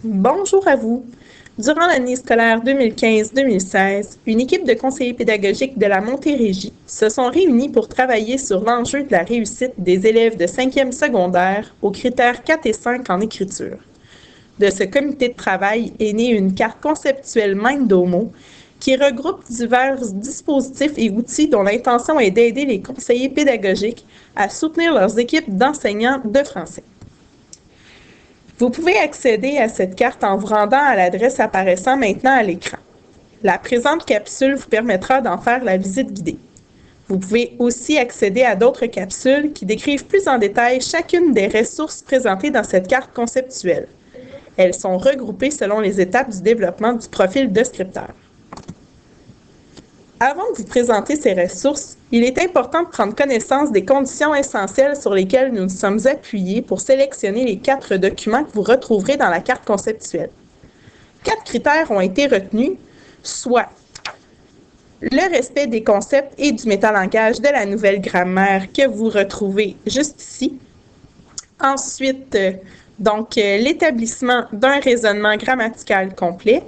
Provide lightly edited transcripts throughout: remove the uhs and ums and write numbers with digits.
Bonjour à vous. Durant l'année scolaire 2015-2016, une équipe de conseillers pédagogiques de la Montérégie se sont réunis pour travailler sur l'enjeu de la réussite des élèves de 5e secondaire aux critères 4 et 5 en écriture. De ce comité de travail est née une carte conceptuelle Mindomo qui regroupe divers dispositifs et outils dont l'intention est d'aider les conseillers pédagogiques à soutenir leurs équipes d'enseignants de français. Vous pouvez accéder à cette carte en vous rendant à l'adresse apparaissant maintenant à l'écran. La présente capsule vous permettra d'en faire la visite guidée. Vous pouvez aussi accéder à d'autres capsules qui décrivent plus en détail chacune des ressources présentées dans cette carte conceptuelle. Elles sont regroupées selon les étapes du développement du profil de scripteur. Avant de vous présenter ces ressources, il est important de prendre connaissance des conditions essentielles sur lesquelles nous nous sommes appuyés pour sélectionner les 4 documents que vous retrouverez dans la carte conceptuelle. 4 critères ont été retenus, soit le respect des concepts et du métalangage de la nouvelle grammaire que vous retrouvez juste ici. Ensuite, l'établissement d'un raisonnement grammatical complet.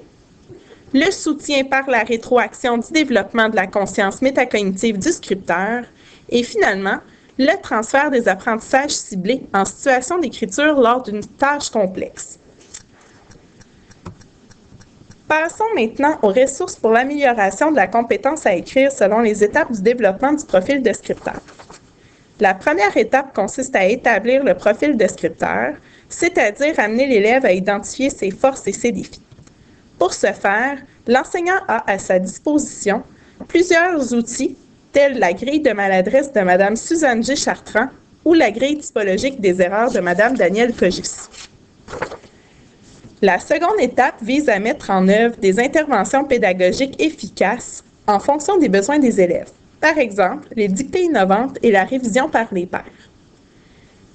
Le soutien par la rétroaction du développement de la conscience métacognitive du scripteur et finalement, le transfert des apprentissages ciblés en situation d'écriture lors d'une tâche complexe. Passons maintenant aux ressources pour l'amélioration de la compétence à écrire selon les étapes du développement du profil de scripteur. La première étape consiste à établir le profil de scripteur, c'est-à-dire amener l'élève à identifier ses forces et ses défis. Pour ce faire, l'enseignant a à sa disposition plusieurs outils tels la grille de maladresse de Mme Suzanne G. Chartrand ou la grille typologique des erreurs de Mme Danielle Cogis. La seconde étape vise à mettre en œuvre des interventions pédagogiques efficaces en fonction des besoins des élèves. Par exemple, les dictées innovantes et la révision par les pairs.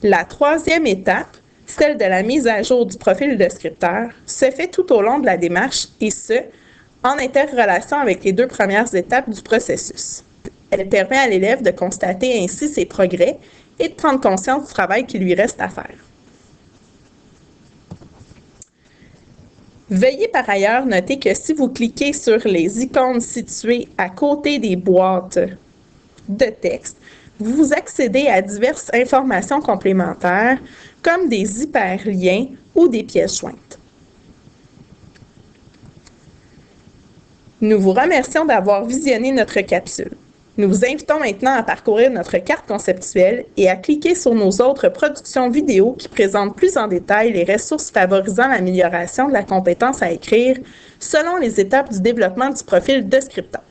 La troisième étape, celle de la mise à jour du profil de scripteur, se fait tout au long de la démarche et ce, en interrelation avec les 2 premières étapes du processus. Elle permet à l'élève de constater ainsi ses progrès et de prendre conscience du travail qui lui reste à faire. Veuillez par ailleurs noter que si vous cliquez sur les icônes situées à côté des boîtes de texte, vous accédez à diverses informations complémentaires comme des hyperliens ou des pièces jointes. Nous vous remercions d'avoir visionné notre capsule. Nous vous invitons maintenant à parcourir notre carte conceptuelle et à cliquer sur nos autres productions vidéo qui présentent plus en détail les ressources favorisant l'amélioration de la compétence à écrire selon les étapes du développement du profil de scripteur.